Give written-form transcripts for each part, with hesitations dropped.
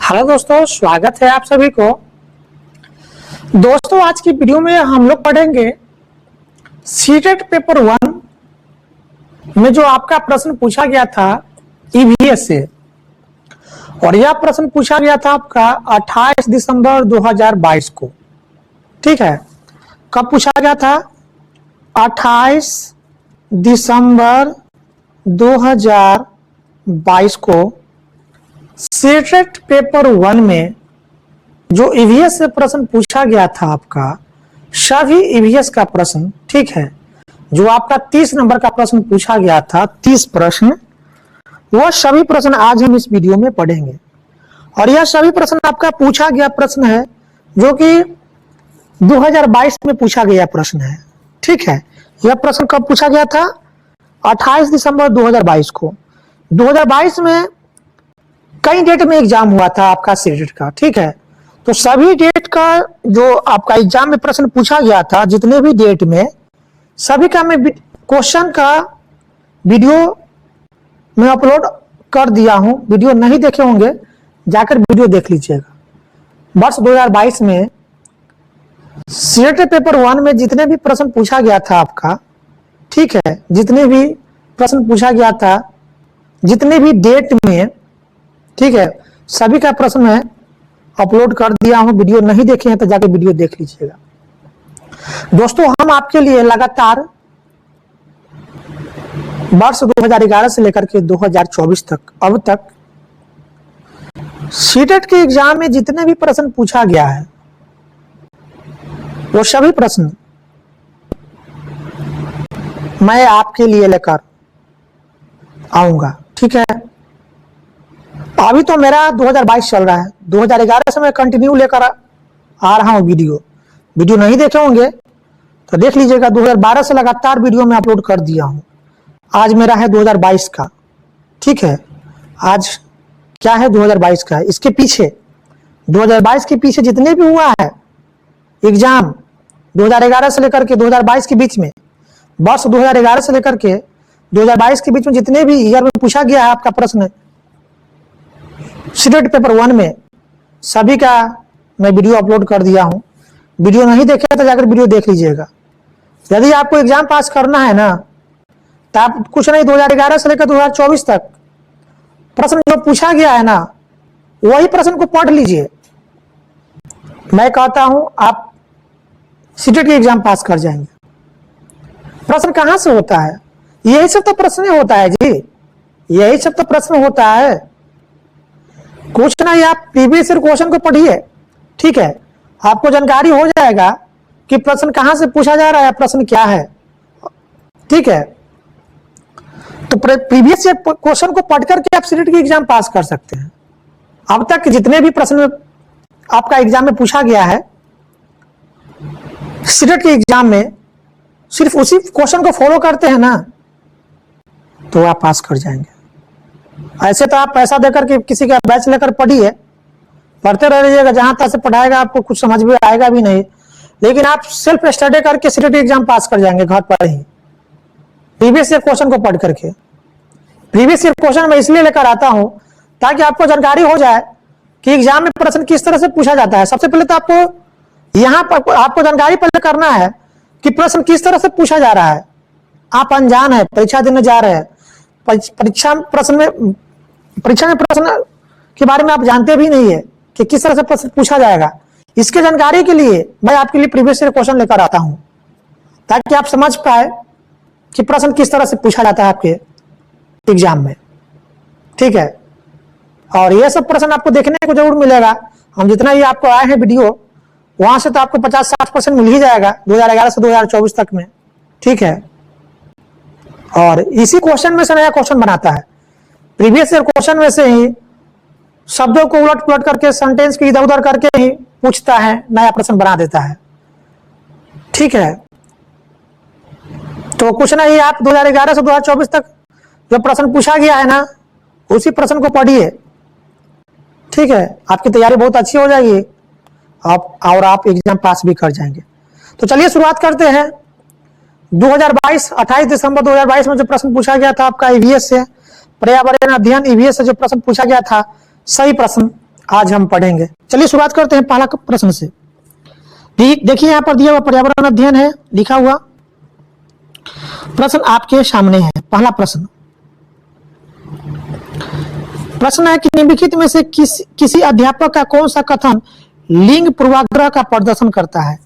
Hello दोस्तों, स्वागत है आप सभी को। दोस्तों, आज की वीडियो में हम लोग पढ़ेंगे सीटेट पेपर 1 में जो आपका प्रश्न पूछा गया था ईवीएस से, और यह प्रश्न पूछा गया था आपका 28 दिसंबर 2022 को। ठीक है, कब पूछा गया था? 28 दिसंबर 2022 को सीटेट पेपर 1 में जो ईवीएस से प्रश्न पूछा गया था आपका, सभी ईवीएस का प्रश्न, ठीक है, जो आपका 30 नंबर का प्रश्न पूछा गया था, 30 प्रश्न, वह सभी प्रश्न आज हम इस वीडियो में पढ़ेंगे। और यह सभी प्रश्न आपका पूछा गया प्रश्न है जो कि 2022 में पूछा गया प्रश्न है। ठीक है, यह प्रश्न कब पूछा गया था? 28 दिसंबर 2022 को। 2022 में कई डेट में एग्जाम हुआ था आपका सीटेट का। ठीक है, तो सभी डेट का जो आपका एग्जाम में प्रश्न पूछा गया था, जितने भी डेट में, सभी का मैं क्वेश्चन का वीडियो में अपलोड कर दिया हूं। वीडियो नहीं देखे होंगे, जाकर वीडियो देख लीजिएगा। वर्ष 2022 में सीटेट पेपर 1 में जितने भी प्रश्न पूछा गया था आपका, ठीक है, जितने भी प्रश्न पूछा गया था, जितने भी डेट में, ठीक है, सभी का प्रश्न मैं अपलोड कर दिया हूं। वीडियो नहीं देखे हैं तो जाकर वीडियो देख लीजिएगा। दोस्तों, हम आपके लिए लगातार वर्ष 2011 से लेकर के 2024 तक, अब तक सीटेट के एग्जाम में जितने भी प्रश्न पूछा गया है, वो सभी प्रश्न मैं आपके लिए लेकर आऊंगा। ठीक है, अभी तो मेरा 2022 चल रहा है, 2011 से मैं कंटिन्यू लेकर आ रहा हूं वीडियो नहीं देखे होंगे तो देख लीजिएगा। 2012 से लगातार वीडियो में अपलोड कर दिया हूं। आज मेरा है 2022 का। ठीक है, आज क्या है? 2022 का। इसके पीछे 2022 के पीछे जितने भी हुआ है एग्जाम 2011 से लेकर के 2022 के बीच में, वर्ष 2011 से लेकर के 2022 के बीच में जितने भी ईयर में पूछा गया है आपका प्रश्न सीटेट पेपर 1 में, सभी का मैं वीडियो अपलोड कर दिया हूं। वीडियो नहीं देखे तो जाकर वीडियो देख लीजिएगा। यदि आपको एग्जाम पास करना है ना, तो आप कुछ नहीं, 2011 से लेकर 2024 तक प्रश्न जो पूछा गया है ना, वही प्रश्न को पढ़ लीजिए। मैं कहता हूं आप सीटेट के एग्जाम पास कर जाएंगे। प्रश्न कहां से होता है? यही सब तो प्रश्न होता है जी, यही सब तो प्रश्न होता है। कुछ नहीं, आप प्रीवियस ईयर क्वेश्चन को पढ़िए। ठीक है, आपको जानकारी हो जाएगा कि प्रश्न कहां से पूछा जा रहा है, प्रश्न क्या है। ठीक है, तो प्रीवियस ईयर क्वेश्चन को पढ़ करके आप सीटेट की एग्जाम पास कर सकते हैं। अब तक जितने भी प्रश्न आपका एग्जाम में पूछा गया है सीटेट के एग्जाम में, सिर्फ उसी क्वेश्चन को फॉलो करते हैं ना, तो आप पास कर जाएंगे। ऐसे तो आप पैसा देकर के किसी का बैच लेकर पढ़िए, पढ़ते रहिएगा, जहां तक से पढ़ाएगा आपको कुछ समझ में आएगा भी नहीं। लेकिन आप सेल्फ स्टडी करके सीटेट एग्जाम पास कर जाएंगे घर पर ही, प्रीवियस ईयर क्वेश्चन को पढ़ करके। प्रीवियस ईयर क्वेश्चन मैं इसलिए लेकर आता हूं ताकि आपको जानकारी हो जाए कि एग्जाम में प्रश्न किस तरह से पूछा जाता है। सबसे पहले तो आपको यहाँ पर आपको जानकारी पहले करना है कि प्रश्न किस तरह से पूछा जा रहा है। आप अनजान है, परीक्षा देने जा रहे हैं, परीक्षा में प्रश्न के बारे में आप जानते भी नहीं है कि किस तरह से प्रश्न पूछा जाएगा। इसके जानकारी के लिए मैं आपके लिए प्रीवियस ईयर क्वेश्चन लेकर आता हूं, ताकि आप समझ पाए कि प्रश्न किस तरह से पूछा जाता है आपके एग्जाम में। ठीक है, और ये सब प्रश्न आपको देखने को जरूर मिलेगा। हम जितना ही आपको आए हैं वीडियो, वहां से तो आपको 50-60% मिल ही जाएगा 2011 से 2024 तक में। ठीक है, और इसी क्वेश्चन में से नया क्वेश्चन बनाता है। प्रीवियस ईयर क्वेश्चन में से ही शब्दों को उलट पुलट करके, सेंटेंस की इधर उधर करके ही पूछता है, नया प्रश्न बना देता है। ठीक है, तो कुछ नहीं, आप 2011 से 2024 तक जो प्रश्न पूछा गया है ना, उसी प्रश्न को पढ़िए। ठीक है, आपकी तैयारी बहुत अच्छी हो जाएगी और आप एग्जाम पास भी कर जाएंगे। तो चलिए शुरुआत करते हैं। 2022 28 दिसंबर 2022 में जो प्रश्न पूछा गया था आपका ईवीएस से, पर्यावरण अध्ययन ईवीएस से जो प्रश्न पूछा गया था, सही प्रश्न आज हम पढ़ेंगे। चलिए शुरुआत करते हैं पहला प्रश्न से। देखिए यहाँ पर दिया हुआ पर्यावरण अध्ययन है, लिखा हुआ प्रश्न आपके सामने है। पहला प्रश्न है कि निम्नलिखित में से किसी अध्यापक का कौन सा कथन लिंग पूर्वाग्रह का प्रदर्शन करता है?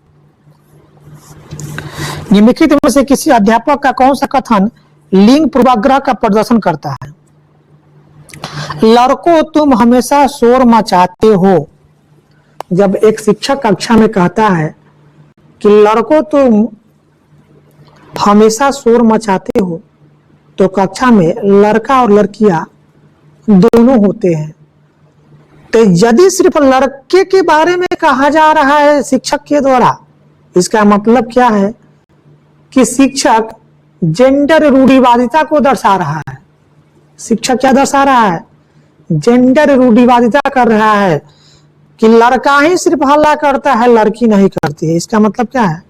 निम्नलिखित में से किसी अध्यापक का कौन सा कथन लिंग पूर्वाग्रह का प्रदर्शन करता है? लड़कों तुम हमेशा शोर मचाते हो। जब एक शिक्षक कक्षा में कहता है कि लड़कों तुम हमेशा शोर मचाते हो, तो कक्षा में लड़का और लड़कियां दोनों होते हैं। तो यदि सिर्फ लड़के के बारे में कहा जा रहा है शिक्षक के द्वारा, इसका मतलब क्या है कि शिक्षक जेंडर रूढ़िवादिता को दर्शा रहा है। शिक्षक क्या दर्शा रहा है? जेंडर रूढ़िवादिता कर रहा है कि लड़का ही सिर्फ हल्ला करता है, लड़की नहीं करती है। इसका मतलब क्या है?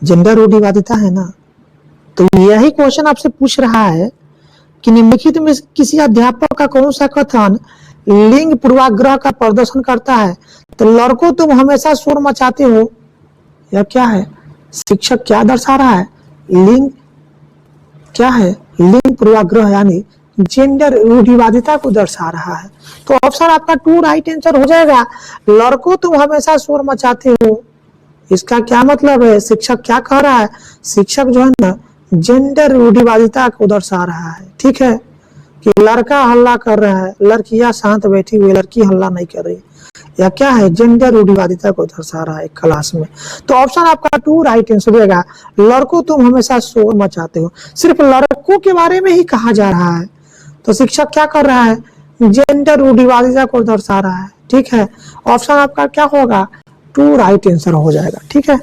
जेंडर रूढ़िवादिता है ना। तो यही क्वेश्चन आपसे पूछ रहा है कि निम्नलिखित में किसी अध्यापक का कौन सा कथन लिंग पूर्वाग्रह का प्रदर्शन करता है? तो लड़कों तुम हमेशा शोर मचाते हो, यह क्या है? शिक्षक क्या दर्शा रहा है? लिंग क्या है? लिंग पूर्वाग्रह यानी जेंडर रूढ़िवादिता को दर्शा रहा है। तो ऑप्शन आपका 2 राइट आंसर हो जाएगा। लड़कों तुम हमेशा शोर मचाते हो, इसका क्या मतलब है? शिक्षक क्या कह रहा है? शिक्षक जो है ना जेंडर रूढ़िवादिता को दर्शा रहा है। ठीक है, कि लड़का हल्ला कर रहा है, लड़कियां शांत बैठी हुई, लड़की हल्ला नहीं कर रही, या क्या है? जेंडर रूढ़िवादिता को दर्शा रहा है क्लास में। तो ऑप्शन आपका 2 राइट आंसर देगा। लड़कों तुम हमेशा शोर मचाते हो, सिर्फ लड़कों के बारे में ही कहा जा रहा है, तो शिक्षक क्या कर रहा है? जेंडर रूढ़िवादिता को दर्शा रहा है। ठीक है, ऑप्शन आपका क्या होगा? 2 राइट आंसर हो जाएगा। ठीक है,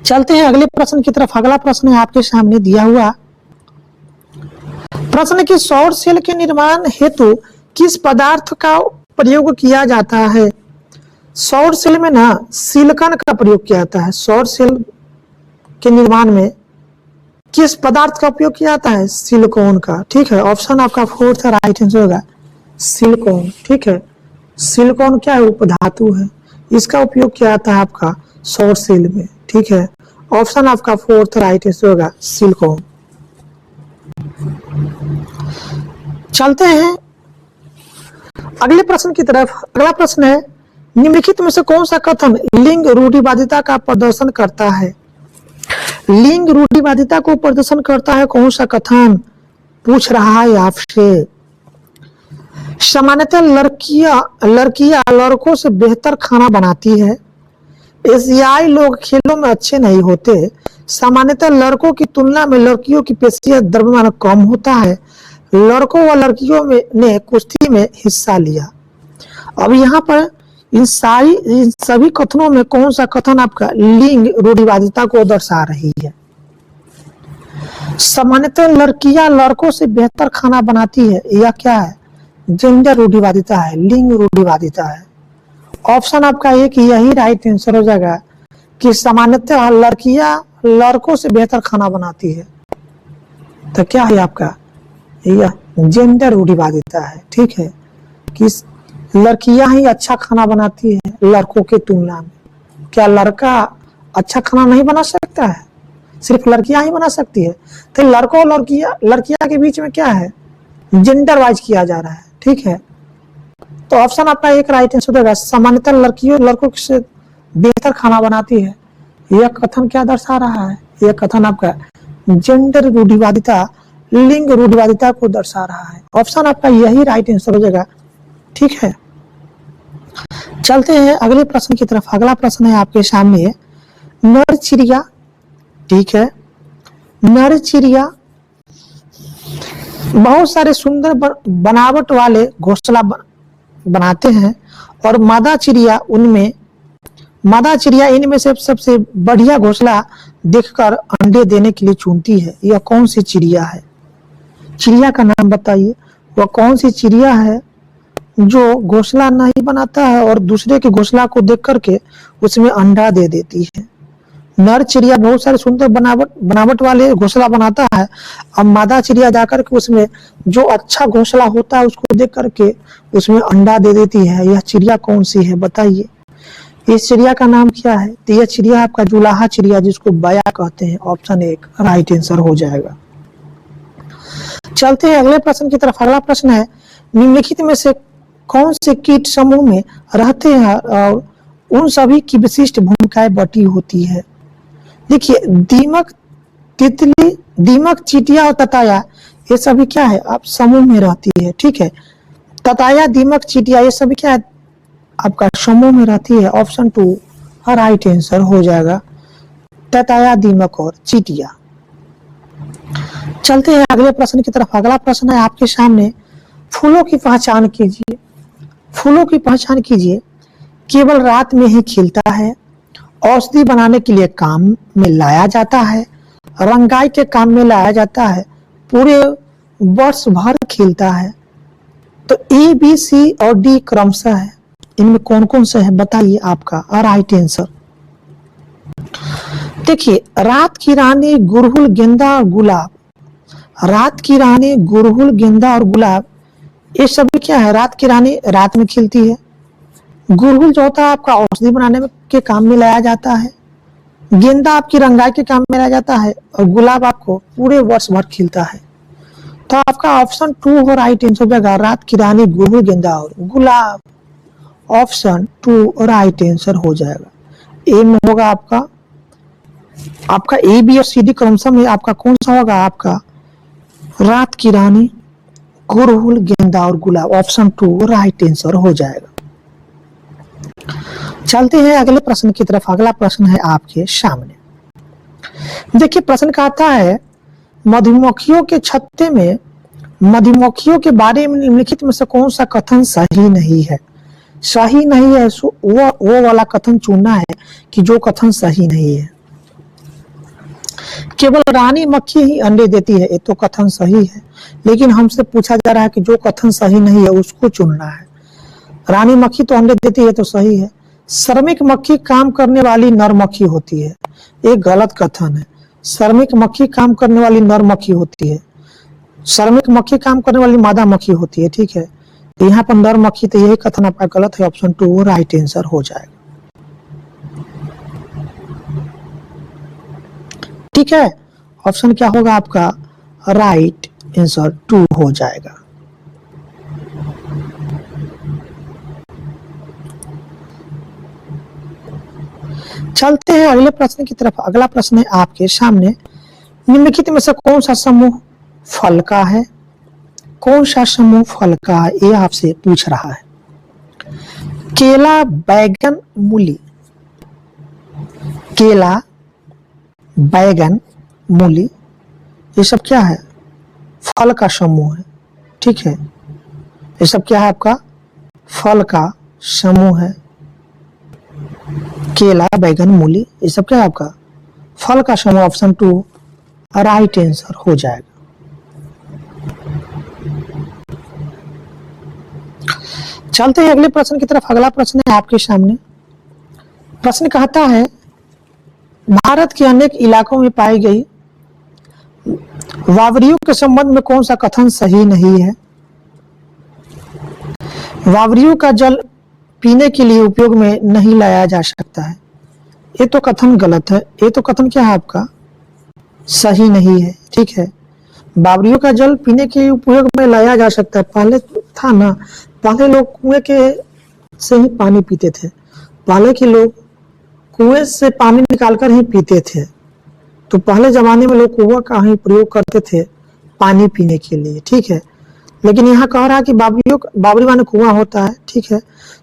चलते हैं अगले प्रश्न की तरफ। अगला प्रश्न है आपके सामने दिया हुआ प्रश्न कि सौर सेल के निर्माण हेतु किस पदार्थ का प्रयोग किया जाता है? सौर सेल में ना सिलिकॉन का प्रयोग किया जाता है। सौर सेल के निर्माण में किस पदार्थ का उपयोग किया जाता है? सिलिकॉन का। ठीक है, ऑप्शन आपका 4th राइट आंसर होगा, सिलिकॉन। ठीक है, सिलिकॉन क्या है? उपधातु है, इसका उपयोग किया जाता है आपका सौर सेल में। ठीक है, ऑप्शन आपका 4th राइट आंसर होगा, सिलिकॉन। चलते हैं अगले प्रश्न की तरफ। अगला प्रश्न है निम्नलिखित में से कौन सा कथन लिंग रूढ़िवादिता का प्रदर्शन करता है? लिंग रूढ़िवादिता को प्रदर्शन करता है कौन सा कथन, पूछ रहा है आपसे। सामान्यतः लड़कियां लड़कों से बेहतर खाना बनाती है। एशियाई लोग खेलों में अच्छे नहीं होते। सामान्यतः लड़कों की तुलना में लड़कियों की पेशियां द्रव्यमान कम होता है। लड़कों व लड़कियों ने कुश्ती में हिस्सा लिया। अब यहाँ पर इन सभी कथनों में कौन सा कथन आपका लिंग रूढ़िवादिता को दर्शा रही है? सामान्यतः लड़कियां लड़कों से बेहतर खाना बनाती है, यह क्या है? जेंडर रूढ़िवादिता है, लिंग रूढ़िवादिता है। ऑप्शन आपका एक यही राइट आंसर हो जाएगा कि सामान्यतः लड़कियां लड़कों से बेहतर खाना बनाती है। तो क्या है आपका? यह जेंडर रूढ़िवादिता है। ठीक है, कि लड़कियां ही अच्छा खाना बनाती है लड़कों के तुलना में। क्या लड़का अच्छा खाना नहीं बना सकता है? सिर्फ लड़कियां ही बना सकती है? तो लड़कों और लड़कियां के बीच में क्या है? जेंडर वाइज किया जा रहा है। ठीक है, तो ऑप्शन आपका एक राइट आंसर देगा, सामान्यतः लड़कियों लड़कों से बेहतर खाना बनाती है। यह कथन क्या दर्शा रहा है? यह कथन आपका जेंडर रूढ़िवादिता, लिंग रूढ़िवादिता को दर्शा रहा है। ऑप्शन आपका यही राइट आंसर हो जाएगा। ठीक है, चलते हैं अगले प्रश्न की तरफ। अगला प्रश्न है आपके सामने नर चिड़िया। ठीक है, नर चिड़िया बहुत सारे सुंदर बनावट वाले घोंसला बनाते हैं और मादा चिड़िया इनमें से सबसे बढ़िया घोंसला देखकर अंडे देने के लिए चुनती है। यह कौन सी चिड़िया है? चिड़िया का नाम बताइए। वह कौन सी चिड़िया है जो घोंसला नहीं बनाता है और दूसरे के घोंसला को देख करके उसमें अंडा दे देती है? नर चिड़िया बहुत सारे सुंदर बनावट वाले घोंसला बनाता है, अब मादा चिड़िया जाकर के उसमें जो अच्छा घोंसला होता है उसको देख करके उसमें अंडा दे देती है। यह चिड़िया कौन सी है बताइए? इस चिड़िया का नाम क्या है? तो यह चिड़िया आपका जुलाहा चिड़िया, जिसको बया कहते हैं। ऑप्शन 1 राइट आंसर हो जाएगा। चलते हैं अगले प्रश्न की तरफ। अगला प्रश्न है, निम्नलिखित में से कौन से कीट समूह में रहते हैं और उन सभी की विशिष्ट भूमिकाएं बटी होती है? देखिए, दीमक, तितली, दीमक, चींटियां और तताया, ये सभी क्या है? आप समूह में रहती है। ठीक है, तताया, दीमक, चींटियां ये सभी क्या है? आपका समूह में रहती है। ऑप्शन 2 राइट आंसर हो जाएगा, तताया, दीमक और चींटियां। चलते हैं अगले प्रश्न की तरफ। अगला प्रश्न है आपके सामने, फूलों की पहचान कीजिए। फूलों की पहचान कीजिए। केवल रात में ही खिलता है, औषधि बनाने के लिए काम में लाया जाता है, रंगाई के काम में लाया जाता है, पूरे वर्ष भर खिलता है। तो ए, बी, सी और डी क्रमशः है। इनमें कौन कौन सा है बताइए आपका राइट आंसर। देखिए, रात की रानी, गुड़हल, गेंदा और गुलाब। रात की रानी, गुड़हल, गेंदा और गुलाब ये सभी क्या है? रात की रानी रात में खिलती है। गुड़हल जो होता है आपका औषधि बनाने के काम में लाया जाता है, गेंदा आपकी रंगाई के काम में लाया जाता है और गुलाब आपको पूरे वर्ष भर खिलता है। तो आपका ऑप्शन 2 हो राइट आंसर हो जाएगा, रात की रानी, गुड़हल, गेंदा और गुलाब। ऑप्शन 2 राइट आंसर हो जाएगा। ए में होगा आपका ए, बी और सी, डी क्रमशः में आपका कौन सा होगा? आपका रात की रानी, गुड़हल, गेंदा और गुलाब। ऑप्शन 2 राइट आंसर हो जाएगा। चलते हैं अगले प्रश्न की तरफ। अगला प्रश्न है आपके सामने। देखिए, प्रश्न कहता है, मधुमक्खियों के छत्ते में मधुमक्खियों के बारे में निम्नलिखित में से कौन सा कथन सही नहीं है? सही नहीं है, वो वाला कथन चुनना है कि जो कथन सही नहीं है। केवल रानी मक्खी ही अंडे देती है, ये तो कथन सही है, लेकिन हमसे पूछा जा रहा है कि जो कथन सही नहीं है उसको चुनना है। रानी मक्खी तो अंडे देती है तो सही है। श्रमिक मक्खी काम करने वाली नर मक्खी होती है, एक गलत कथन है। श्रमिक मक्खी काम करने वाली नर मक्खी होती है, श्रमिक मक्खी काम करने वाली मादा मक्खी होती है। ठीक है, तो यहाँ पर नर मक्खी, तो यही कथन आपका गलत है। ऑप्शन 2 राइट आंसर हो जाएगा। ठीक है, ऑप्शन क्या होगा आपका? राइट आंसर 2 हो जाएगा। चलते हैं अगले प्रश्न की तरफ। अगला प्रश्न है आपके सामने, निम्नलिखित में से कौन सा समूह फल का है? कौन सा समूह फल का है ये आपसे पूछ रहा है। केला, बैगन, मूली। केला, बैगन, मूली ये सब क्या है? फल का समूह है। ठीक है, ये सब क्या है? आपका फल का समूह है। केला, बैगन, मूली ये सब क्या है? आपका फल का समूह। ऑप्शन 2 राइट आंसर हो जाएगा। चलते हैं अगले प्रश्न की तरफ। अगला प्रश्न है आपके सामने। प्रश्न कहता है, भारत के अनेक इलाकों में पाई गई वावड़ियों के संबंध में कौन सा कथन सही नहीं है? वावड़ियों का जल पीने के लिए उपयोग में नहीं लाया जा सकता है, ये तो कथन गलत है। ये तो कथन क्या है? आपका सही नहीं है। ठीक है, बावड़ियों का जल पीने के उपयोग में लाया जा सकता है। पहले था ना, पहले लोग कुएं के से ही पानी पीते थे। पहले के लोग कुएं से पानी निकालकर ही पीते थे। तो पहले जमाने में लोग कुआं का ही प्रयोग करते थे पानी पीने के लिए। ठीक है, लेकिन यहाँ कह रहा है कि बावड़ी माने कुआं होता है। ठीक है,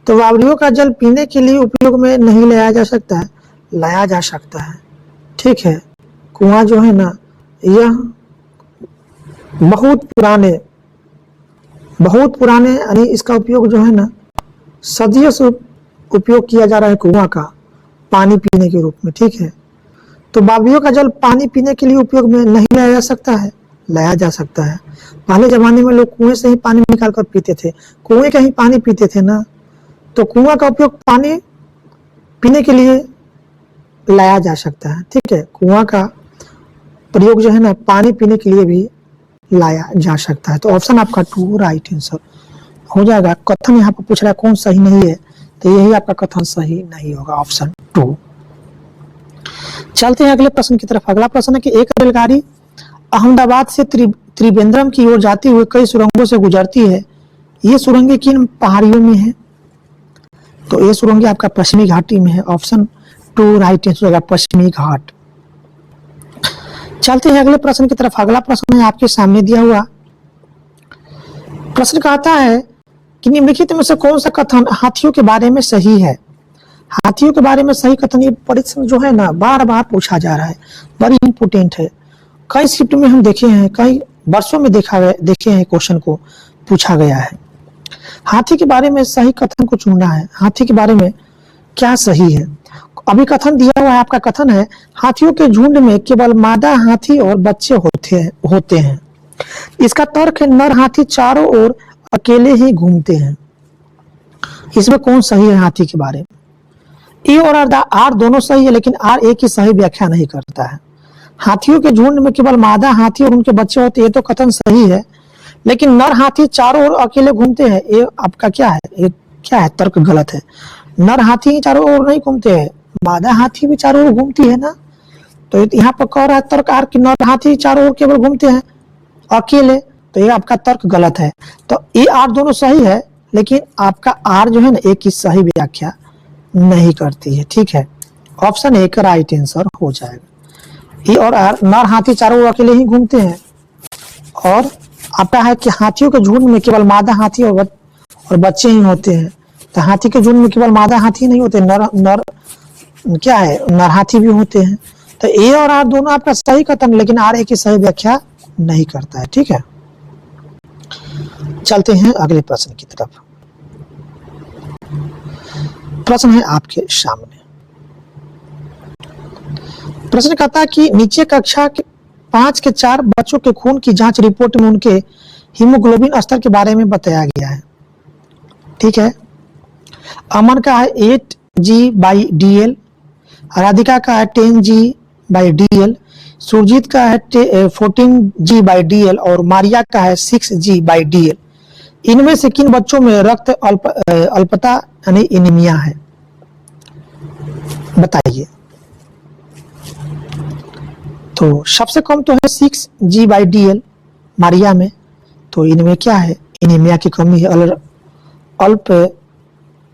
तो बावड़ियों का जल पीने के लिए उपयोग में नहीं लाया जा सकता है, लाया जा सकता है। ठीक है, कुआं जो है ना, यह बहुत पुराने यानी इसका उपयोग जो है ना सदियों से उपयोग किया जा रहा है कुआं का पानी पीने के रूप में। ठीक है, तो बावड़ियों का जल पानी पीने के लिए उपयोग में नहीं लाया जा सकता है, लाया जा सकता है। पहले जमाने में लोग कुएं से ही पानी निकाल कर पीते थे, कुएं का ही पानी पीते थे ना, तो कुआं का उपयोग पानी पीने के लिए लाया जा सकता है, ठीक है। कुआं का प्रयोग जो है ना पानी पीने के लिए भी लाया जा सकता है। तो ऑप्शन आपका 2 राइट आंसर हो जाएगा। कथन यहाँ पर पूछ रहा है कौन सही नहीं है, तो यही आपका कथन सही नहीं होगा, ऑप्शन 2। चलते हैं अगले प्रश्न की तरफ। अगला प्रश्न है कि एक रेलगाड़ी अहमदाबाद से त्रिवेंद्रम की ओर जाती हुई कई सुरंगों से गुजरती है। ये सुरंगें किन पहाड़ियों में है? तो ये सुरंगें आपका पश्चिमी घाटी में है, ऑप्शन 2 राइट आंसर होगा, पश्चिमी घाट। चलते हैं अगले प्रश्न की तरफ। अगला प्रश्न है आपके सामने दिया हुआ प्रश्न कहता है कि निम्नलिखित में से कौन सा कथन हाथियों के बारे में सही है? हाथियों के बारे में सही कथन, ये प्रश्न जो है ना बार बार पूछा जा रहा है, बड़ी इंपोर्टेंट है। कई शिफ्ट में हम देखे हैं, कई वर्षों में देखे हैं क्वेश्चन को पूछा गया है। हाथी के बारे में सही कथन को चुनना है। हाथी के बारे में क्या सही है? अभी कथन दिया हुआ है, आपका कथन है हाथियों के झुंड में केवल मादा हाथी और बच्चे होते हैं। इसका तर्क है नर हाथी चारों ओर अकेले ही घूमते हैं। इसमें कौन सही है हाथी के बारे में? ए और आर दोनों सही है, लेकिन आर ए की सही व्याख्या नहीं करता है। हाथियों के झुंड में केवल मादा हाथी और उनके बच्चे होते हैं, ये तो कथन सही है, लेकिन नर हाथी चारों ओर अकेले घूमते हैं, ये आपका क्या है? ये क्या है? तर्क गलत है। नर हाथी चारों ओर नहीं घूमते हैं, मादा हाथी भी चारों ओर घूमती है ना। तो यहाँ पर कह रहा है तर्क आर कि नर हाथी चारों ओर केवल घूमते हैं अकेले, तो ये आपका तर्क गलत है। तो ए आर दोनों सही है, लेकिन आपका आर जो है ना एक की सही व्याख्या नहीं करती है, ठीक है। ऑप्शन ए का राइट आंसर हो जाएगा। ए और आर, नर हाथी चारों ओर अकेले ही घूमते हैं, और आपका है कि हाथियों के झुंड में केवल मादा हाथी और बच्चे ही होते हैं। तो हाथी के झुंड में केवल मादा हाथी नहीं होते, नर क्या है, नर हाथी भी होते हैं। तो ए और आर दोनों आपका सही कथन, लेकिन आर ए की सही व्याख्या नहीं करता है, ठीक है। चलते हैं अगले प्रश्न की तरफ। प्रश्न है आपके सामने। प्रश्न कहता है कि नीचे कक्षा के 5 के 4 बच्चों के खून की जांच रिपोर्ट में उनके हीमोग्लोबिन स्तर के बारे में बताया गया है, ठीक है। अमन का है 8G/DL, राधिका का है 10G/DL, सुरजीत का है 14G/DL और मारिया का है 6G/DL। इनमें से किन बच्चों में रक्त अल्पता यानी एनीमिया है? बताइए। तो सबसे कम तो है 6G/DL मारिया में, तो इनमें क्या है? एनीमिया की कमी है,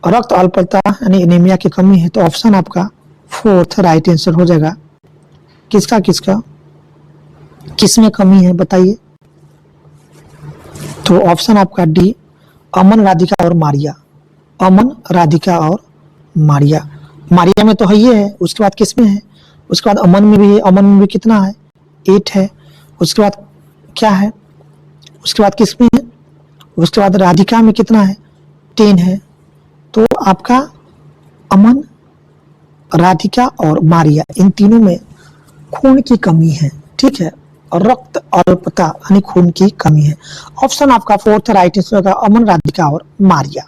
रक्त अल्पता यानी एनीमिया की कमी है। तो ऑप्शन आपका 4th राइट आंसर हो जाएगा। किसका किसमें कमी है बताइए? तो ऑप्शन आपका डी, अमन, राधिका और मारिया। अमन, राधिका और मारिया। मारिया में तो है ये है, उसके बाद किसमें है? उसके बाद अमन में भी है। अमन में भी कितना है? 8 है। उसके बाद क्या है? उसके बाद किसमें है? उसके बाद राधिका में कितना है? 10 है। तो आपका अमन, राधिका और मारिया, इन तीनों में खून की कमी है, ठीक है, और रक्त अल्पता यानी खून की कमी है। ऑप्शन आपका 4th राइट आंसर होगा, अमन, राधिका और मारिया।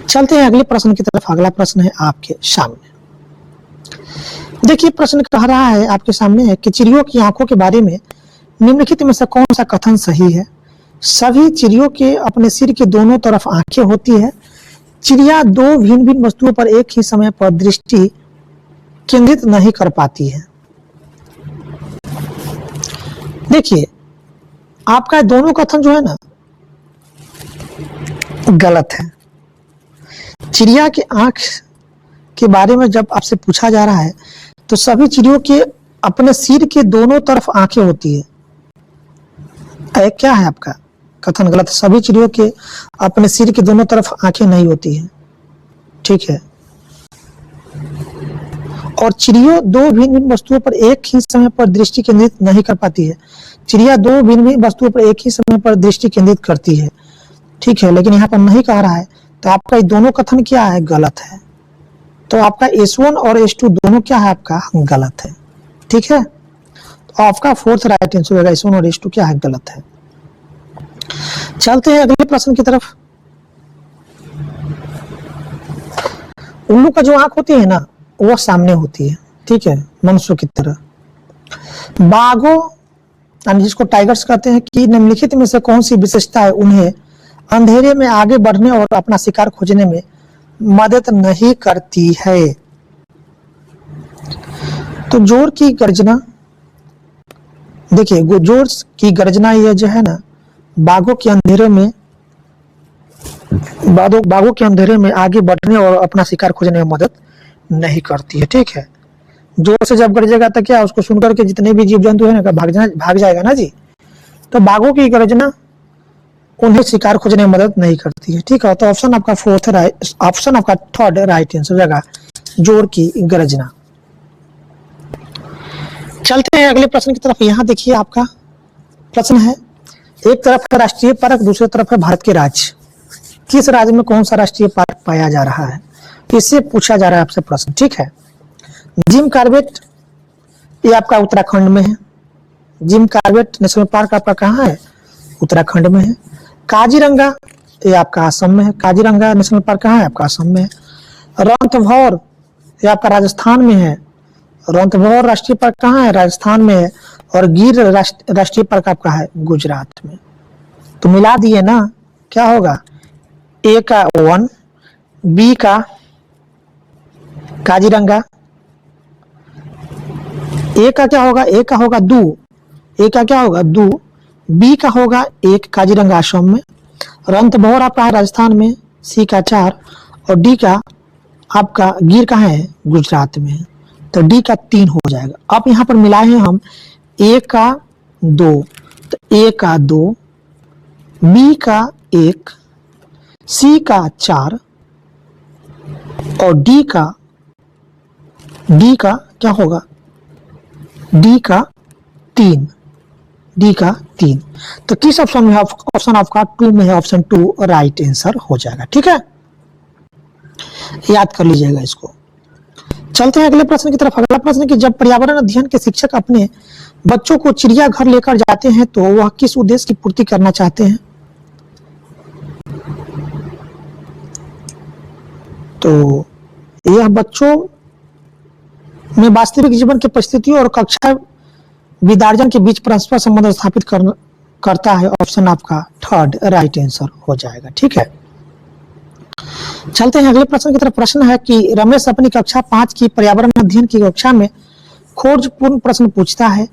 चलते हैं अगले प्रश्न की तरफ। अगला प्रश्न है आपके सामने। देखिए प्रश्न कह रहा है आपके सामने है कि चिड़ियों की आंखों के बारे में निम्नलिखित में से कौन सा कथन सही है? सभी चिड़ियों के अपने सिर के दोनों तरफ आंखें होती है। चिड़िया 2 भिन्न भिन्न वस्तुओं पर एक ही समय पर दृष्टि केंद्रित नहीं कर पाती है। देखिए आपका दोनों कथन जो है ना गलत है। चिड़िया की आंख के बारे में जब आपसे पूछा जा रहा है तो सभी चिड़ियों के अपने सिर के दोनों तरफ आंखें होती है। क्या है आपका कथन गलत? सभी चिड़ियों के अपने सिर के दोनों तरफ आंखें नहीं होती है, ठीक है। और चिड़िया 2 भिन्न भिन्न वस्तुओं पर एक ही समय पर दृष्टि केंद्रित नहीं कर पाती है। चिड़िया 2 भिन्न भिन्न वस्तुओं पर एक ही समय पर दृष्टि केंद्रित करती है, ठीक है, लेकिन यहाँ पर नहीं कह रहा है। तो आपका दोनों कथन क्या है? गलत है। तो आपका S1 और S2 दोनों क्या है? आपका गलत है, ठीक है। तो आपका 4th राइट आंसर होगा, S1 और S2 क्या है? गलत है। चलते हैं अगले प्रश्न की तरफ। उल्लू का जो आंख होती है ना, वो सामने होती है, ठीक है, मनुष्यों की तरह। बाघों यानी जिसको टाइगर्स कहते हैं कि निम्नलिखित में से कौन सी विशेषता है उन्हें अंधेरे में आगे बढ़ने और अपना शिकार खोजने में मदद नहीं करती है? तो जोर की गर्जना, देखिए जोर की गर्जना ये जो है ना, बाघों के अंधेरे में आगे बढ़ने और अपना शिकार खोजने में मदद नहीं करती है, ठीक है। जोर से जब गरजेगा तो क्या उसको सुनकर के जितने भी जीव जंतु है ना भाग जाएगा ना जी। तो बाघों की गर्जना उन्हें शिकार खोजने में मदद नहीं करती है, ठीक है। तो ऑप्शन आपका ऑप्शन आपका थर्ड राइट आंसर होगा, जोर की गर्जना। चलते हैं अगले प्रश्न की तरफ। यहाँ देखिए आपका प्रश्न है, एक तरफ है राष्ट्रीय पार्क, दूसरी तरफ है भारत के राज्य, किस राज्य में कौन सा राष्ट्रीय पार्क पाया जा रहा है? इससे पूछा जा रहा है आपसे प्रश्न, ठीक है। जिम कॉर्बेट ये आपका उत्तराखंड में है। जिम कॉर्बेट नेशनल पार्क आपका कहाँ है? उत्तराखंड में है। काजीरंगा ये आपका असम में है। काजीरंगा नेशनल पार्क कहाँ है? आपका असम में है। रणथंभौर ये आपका राजस्थान में है। रणथंभौर राष्ट्रीय पार्क कहाँ है? राजस्थान में है। और गिर राष्ट्रीय पार्क आपका है गुजरात में। तो मिला दिए ना, क्या होगा? ए का 1, बी का काजीरंगा, ए का क्या होगा? ए का होगा 2, ए का क्या होगा? 2, बी का होगा 1 काजीरंगा असम में, रणथंभौर आपका है राजस्थान में, सी का 4 और डी का आपका गिर कहाँ है? गुजरात में है। तो डी का 3 हो जाएगा। अब यहाँ पर मिलाए हैं हम ए का 2, तो ए का 2, बी का 1, सी का 4 और डी का क्या होगा? डी का 3, डी का 3। तो किस ऑप्शन में? ऑप्शन आपका 2 में है, ऑप्शन 2 राइट आंसर हो जाएगा, ठीक है। याद कर लीजिएगा इसको। चलते हैं अगले प्रश्न की तरफ। अगला प्रश्न है कि जब पर्यावरण अध्ययन के शिक्षक अपने बच्चों को चिड़ियाघर लेकर जाते हैं तो वह किस उद्देश्य की पूर्ति करना चाहते हैं? तो यह बच्चों में वास्तविक जीवन की परिस्थितियों और कक्षा विदार्जन के बीच परस्पर संबंध स्थापित करता है। ऑप्शन आपका थर्ड राइट आंसर हो जाएगा, ठीक है। चलते हैं अगले प्रश्न की तरफ। प्रश्न है कि रमेश अपनी कक्षा 5 की पर्यावरण अध्ययन की कक्षा में खोजपूर्ण प्रश्न पूछता है।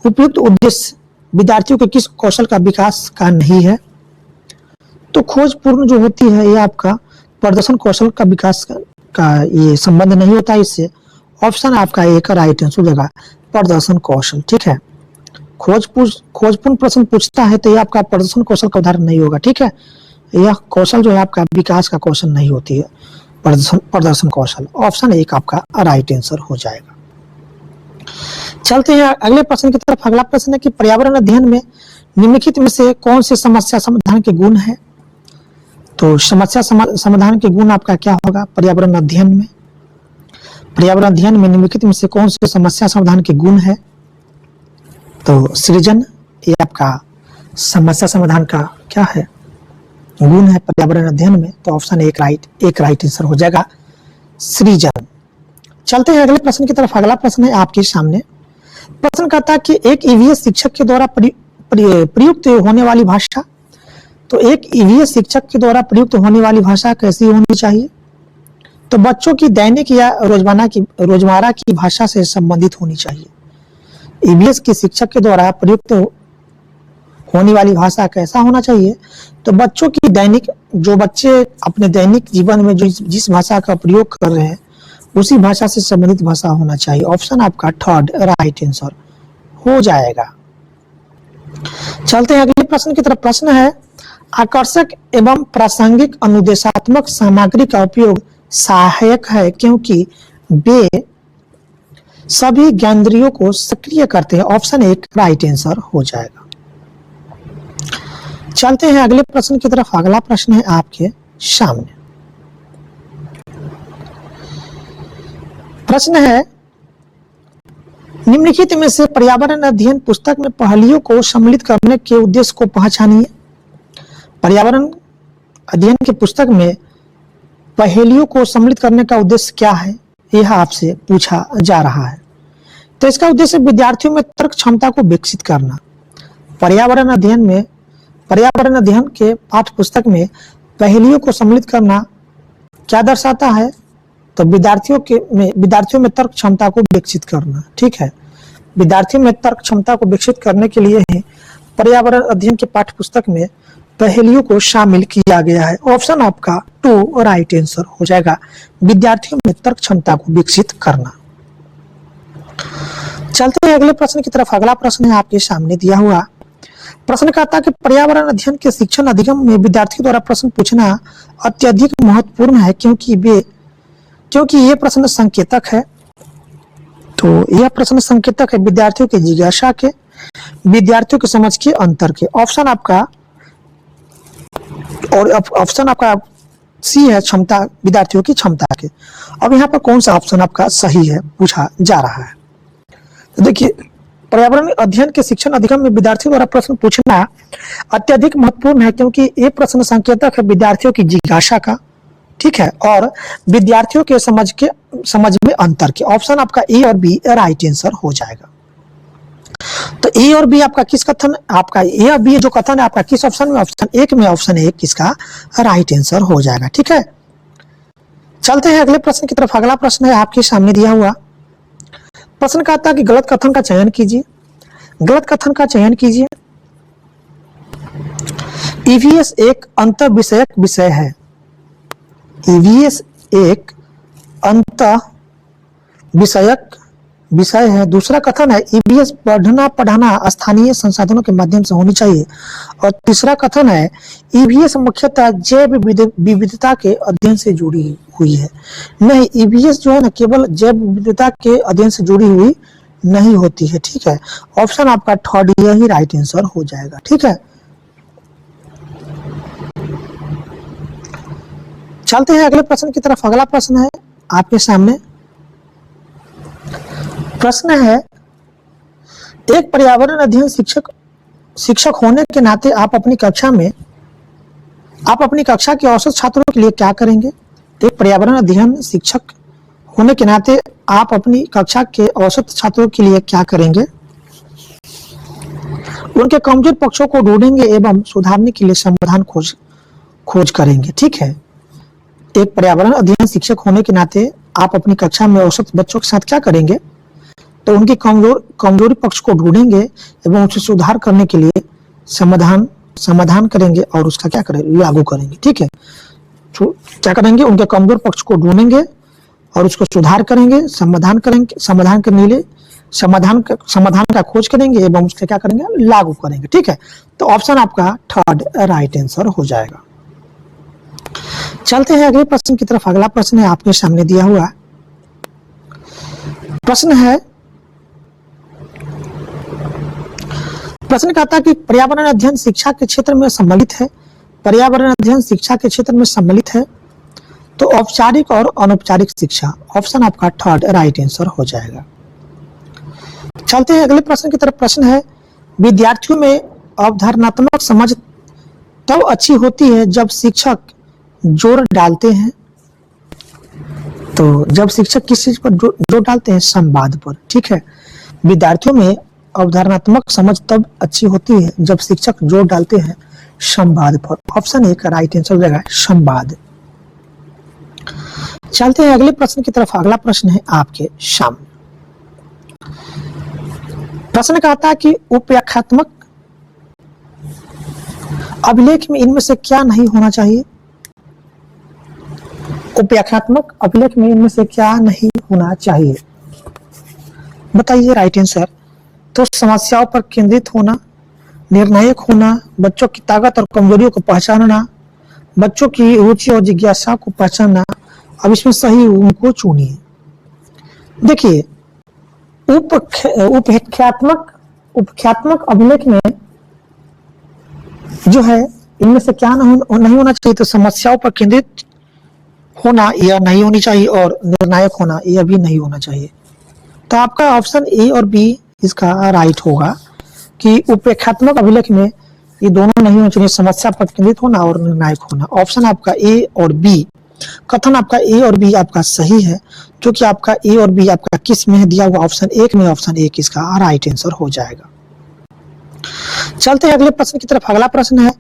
उपयुक्त उद्देश्य विद्यार्थियों के किस कौशल का विकास का नहीं है? तो खोजपूर्ण जो होती है ये आपका प्रदर्शन कौशल का विकास का ये संबंध नहीं होता इससे। ऑप्शन आपका एक राइट आंसर हो जाएगा, प्रदर्शन कौशल, ठीक है। खोजपूर्ण प्रश्न पूछता है तो ये आपका प्रदर्शन कौशल का उदाहरण नहीं होगा, ठीक है। यह कौशल जो है आपका विकास का कौशल नहीं होती है, प्रदर्शन कौशल। ऑप्शन एक आपका राइट आंसर हो जाएगा। चलते हैं अगले प्रश्न की तरफ। अगला प्रश्न है कि पर्यावरण अध्ययन में निम्नलिखित में से कौन से समस्या समाधान के गुण है? तो समस्या समाधान के गुण आपका क्या होगा पर्यावरण अध्ययन में? पर्यावरण अध्ययन में निम्नलिखित में से कौन से समस्या समाधान के गुण है? तो सृजन ये आपका समस्या समाधान का क्या है? गुण है पर्यावरण अध्ययन में। तो ऑप्शन एक राइट आंसर हो जाएगा, सृजन। चलते हैं अगले प्रश्न की तरफ। अगला प्रश्न है आपके सामने। प्रश्न कहता है कि एक ईवीएस शिक्षक के द्वारा प्रयुक्त होने वाली भाषा। तो एक ईवीएस शिक्षक के द्वारा प्रयुक्त होने वाली भाषा कैसी होनी चाहिए? तो बच्चों की दैनिक या रोजमर्रा की भाषा से संबंधित होनी चाहिए। ईवीएस के शिक्षक के द्वारा प्रयुक्त होने वाली भाषा कैसा होना चाहिए? तो बच्चों की दैनिक, जो बच्चे अपने दैनिक जीवन में जो जिस भाषा का प्रयोग कर रहे हैं उसी भाषा से संबंधित भाषा होना चाहिए। ऑप्शन आपका थर्ड राइट आंसर हो जाएगा। चलते हैं अगले प्रश्न की तरफ। प्रश्न है आकर्षक एवं प्रासंगिक अनुदेशात्मक सामग्री का उपयोग सहायक है क्योंकि वे सभी ज्ञानेंद्रियों को सक्रिय करते हैं। ऑप्शन एक राइट आंसर हो जाएगा। चलते हैं अगले प्रश्न की तरफ। अगला प्रश्न है आपके सामने। प्रश्न है निम्नलिखित में से पर्यावरण अध्ययन पुस्तक में पहेलियों को सम्मिलित करने के उद्देश्य को पहचानिए। पर्यावरण अध्ययन की पुस्तक में पहेलियों को सम्मिलित करने का उद्देश्य क्या है यह आपसे पूछा जा रहा है। तो इसका उद्देश्य विद्यार्थियों में तर्क क्षमता को विकसित करना। पर्यावरण अध्ययन के पाठ्य पुस्तक में पहेलियों को सम्मिलित करना क्या दर्शाता है? तो विद्यार्थियों में तर्क क्षमता को विकसित करना। ठीक है, विद्यार्थियों में तर्क क्षमता को विकसित करने के लिए ही पर्यावरण अध्ययन के पाठ्य पुस्तक में पहेलियों को शामिल किया गया है। ऑप्शन आपका 2 राइट आंसर हो जाएगा, विद्यार्थियों में तर्क क्षमता को विकसित करना। चलते हैं अगले प्रश्न की तरफ। अगला प्रश्न है आपके सामने दिया हुआ। प्रश्न कहता है कि पर्यावरण अध्ययन के शिक्षण अधिगम में विद्यार्थियों द्वारा प्रश्न पूछना अत्यधिक महत्वपूर्ण है क्योंकि ये प्रश्न संकेतक है। तो यह प्रश्न संकेतक है विद्यार्थियों के जिज्ञासा के, विद्यार्थियों के समझ के, अंतर के। ऑप्शन आपका सी है, क्षमता, विद्यार्थियों की क्षमता के। अब यहाँ पर कौन सा ऑप्शन आपका सही है पूछा जा रहा है। तो देखिए, पर्यावरण अध्ययन के शिक्षण अधिगम में विद्यार्थियों द्वारा प्रश्न पूछना अत्यधिक महत्वपूर्ण है क्योंकि ये प्रश्न संकेतक है विद्यार्थियों की जिज्ञासा का, ठीक है, और विद्यार्थियों के समझ में अंतर के। ऑप्शन आपका ए और बी राइट आंसर हो जाएगा। तो ए और बी आपका किस कथन, आपका ए और बी जो कथन है आपका किस ऑप्शन में? ऑप्शन एक में, ऑप्शन एक किसका राइट आंसर हो जाएगा। ठीक है, चलते हैं अगले प्रश्न की तरफ। अगला प्रश्न है आपके सामने दिया हुआ। प्रश्न कहता है कि गलत कथन का चयन कीजिए। गलत कथन का चयन कीजिए। ईवीएस एक अंतर विषयक विषय है। ईवीएस एक अंतर विषयक विषय है। दूसरा कथन है ईवीएस पढ़ना स्थानीय संसाधनों के माध्यम से होनी चाहिए। और तीसरा कथन है ईवीएस मुख्यतः जैव विविधता के अध्ययन से जुड़ी हुई है। नहीं, ईवीएस जो है ना केवल जैव विविधता के अध्ययन से जुड़ी हुई नहीं होती है। ठीक है, ऑप्शन आपका थर्ड यही राइट आंसर हो जाएगा। ठीक है, चलते हैं अगले प्रश्न की तरफ। अगला प्रश्न है आपके सामने। प्रश्न है, एक पर्यावरण अध्ययन शिक्षक होने के नाते आप अपनी कक्षा के औसत छात्रों के लिए क्या करेंगे? एक पर्यावरण अध्ययन शिक्षक होने के नाते आप अपनी कक्षा के औसत छात्रों के लिए क्या करेंगे? उनके कमजोर पक्षों को ढूंढेंगे एवं सुधारने के लिए समाधान खोज करेंगे। ठीक है, एक पर्यावरण अध्ययन शिक्षक होने के नाते आप अपनी कक्षा में औसत बच्चों के साथ क्या करेंगे? तो उनकी कमजोरी पक्ष को ढूंढेंगे एवं उसे सुधार करने के लिए समाधान करेंगे और उसका क्या करेंगे? लागू करेंगे। ठीक है, क्या करेंगे? उनके कमजोर पक्ष को ढूंढेंगे और उसको सुधार करेंगे, समाधान करने के लिए समाधान का खोज करेंगे एवं उसका क्या करेंगे? लागू करेंगे। ठीक है, तो ऑप्शन आपका थर्ड राइट आंसर हो जाएगा। चलते हैं अगले प्रश्न की तरफ। अगला प्रश्न है आपके सामने दिया हुआ। प्रश्न कहता है कि पर्यावरण अध्ययन शिक्षा के क्षेत्र में सम्मिलित है। पर्यावरण अध्ययन शिक्षा के क्षेत्र में सम्मिलित है तो औपचारिक और अनौपचारिक शिक्षा। ऑप्शन आपका थर्ड राइट आंसर हो जाएगा। चलते हैं अगले प्रश्न की तरफ। प्रश्न है, विद्यार्थियों में अवधारणात्मक समझ तब अच्छी होती है जब शिक्षक जोर डालते हैं। तो जब शिक्षक किस चीज पर जोर डालते हैं? संवाद पर। ठीक है, विद्यार्थियों में अवधारणात्मक समझ तब अच्छी होती है जब शिक्षक जोर डालते हैं संवाद पर। ऑप्शन एक राइट आंसर हो जाएगा, संवाद। चलते हैं अगले प्रश्न की तरफ। अगला प्रश्न है आपके सामने। प्रश्न कहता है कि उपव्याख्यात्मक अभिलेख में इनमें से क्या नहीं होना चाहिए? उपव्याख्यात्मक अभिलेख में इनमें से क्या नहीं होना चाहिए? बताइए राइट आंसर। तो समस्याओं पर केंद्रित होना, निर्णायक होना, बच्चों की ताकत और कमजोरियों को पहचानना, बच्चों की रुचि और जिज्ञासा को पहचानना। अब इसमें सही उनको चुनिए। देखिए, उपख्यात्मक अभिलेख में जो है इनमें से क्या नहीं होना चाहिए? तो समस्याओं पर केंद्रित होना यह नहीं होनी चाहिए और निर्णायक होना यह भी नहीं होना चाहिए। तो आपका ऑप्शन ए और बी इसका राइट होगा कि उपव्याख्यात्मक अभिलेख में ये दोनों नहीं होना चाहिए, समस्या पर केंद्रित होना और निर्णायक होना। ऑप्शन आपका ए और बी कथन आपका ए और बी आपका सही है, जो कि आपका ए और बी आपका किस में दिया हुआ ऑप्शन एक में ऑप्शन एक इसका राइट आंसर हो जाएगा। चलते हैं अगले प्रश्न की तरफ। अगला प्रश्न है,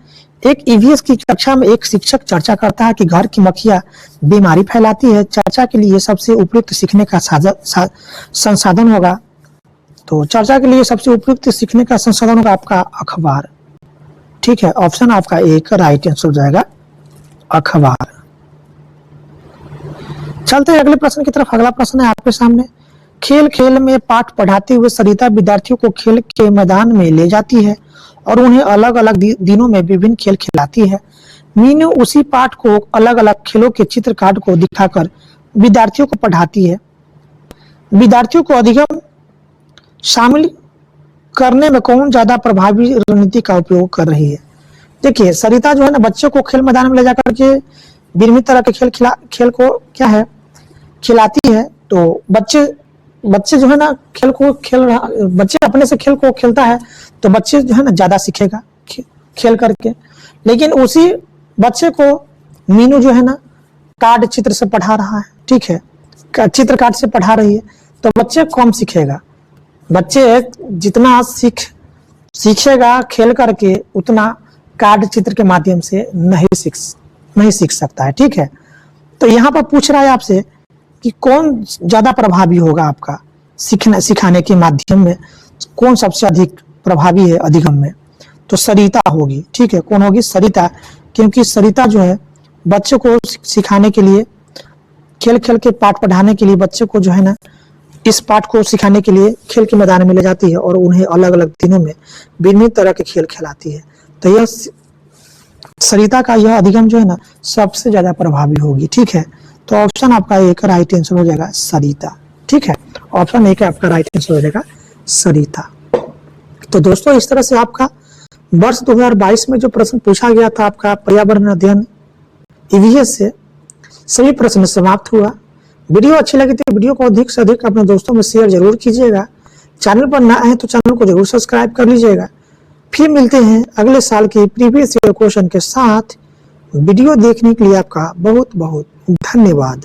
एक ईवीएस की कक्षा में एक शिक्षक चर्चा करता है कि घर की मक्खियां बीमारी फैलाती है। चर्चा के लिए सबसे उपयुक्त सीखने का संसाधन होगा। तो चर्चा के लिए सबसे उपयुक्त सीखने का संसाधन होगा आपका अखबार। ठीक है, ऑप्शन आपका एक राइट आंसर हो जाएगा, अखबार। चलते हैं अगले प्रश्न की तरफ। अगला प्रश्न है आपके सामने, खेल खेल में पाठ पढ़ाते हुए सरिता विद्यार्थियों को खेल के मैदान में ले जाती है और उन्हें अलग अलग दिनों में विभिन्न खेल खिलाती है। मीनू उसी पाठ को अलग अलग खेलों के चित्र कार्ड को दिखाकर विद्यार्थियों को पढ़ाती है। विद्यार्थियों को अधिगम शामिल करने में कौन ज्यादा प्रभावी रणनीति का उपयोग कर रही है? देखिए, सरिता जो है ना बच्चों को खेल मैदान में ले जाकर के विभिन्न तरह के खेल को क्या है खिलाती है। तो बच्चे जो है ना बच्चे अपने से खेल को खेलता है तो बच्चे जो है ना ज्यादा सीखेगा खेल करके। लेकिन उसी बच्चे को मीनू जो है ना कार्ड चित्र से पढ़ा रहा है, ठीक है, चित्र कार्ड से पढ़ा रही है, तो बच्चे कम सीखेगा। बच्चे जितना सीखेगा खेल करके उतना कार्ड चित्र के माध्यम से नहीं सीख सकता है। ठीक है, तो यहाँ पर पूछ रहा है आपसे कि कौन ज्यादा प्रभावी होगा आपका सिखाने के माध्यम में, कौन सबसे अधिक प्रभावी है अधिगम में? तो सरिता होगी। ठीक है, कौन होगी? सरिता, क्योंकि सरिता जो है बच्चों को सिखाने के लिए खेल के पाठ पढ़ाने के लिए बच्चों को जो है ना इस पाठ को सिखाने के लिए खेल के मैदान में ले जाती है और उन्हें अलग अलग दिनों में विभिन्न तरह के खेल खिलाती है। तो यह सरिता का यह अधिगम जो है ना सबसे ज्यादा प्रभावी होगी। ठीक है, तो ऑप्शन आपका एक राइट आंसर हो जाएगा, सरिता। ठीक है, ऑप्शन एक आपका राइट आंसर हो जाएगा, सरिता। तो दोस्तों, इस तरह से आपका वर्ष 2022 में जो प्रश्न पूछा गया था आपका पर्यावरण अध्ययन ईवीएस से, सभी प्रश्न समाप्त हुआ। वीडियो अच्छी लगी तो वीडियो को अधिक से अधिक अपने दोस्तों में शेयर जरूर कीजिएगा। चैनल पर नए हैं तो चैनल को जरूर सब्सक्राइब कर लीजिएगा। फिर मिलते हैं अगले साल के प्रीवियस ईयर क्वेश्चन के साथ। वीडियो देखने के लिए आपका बहुत बहुत धन्यवाद।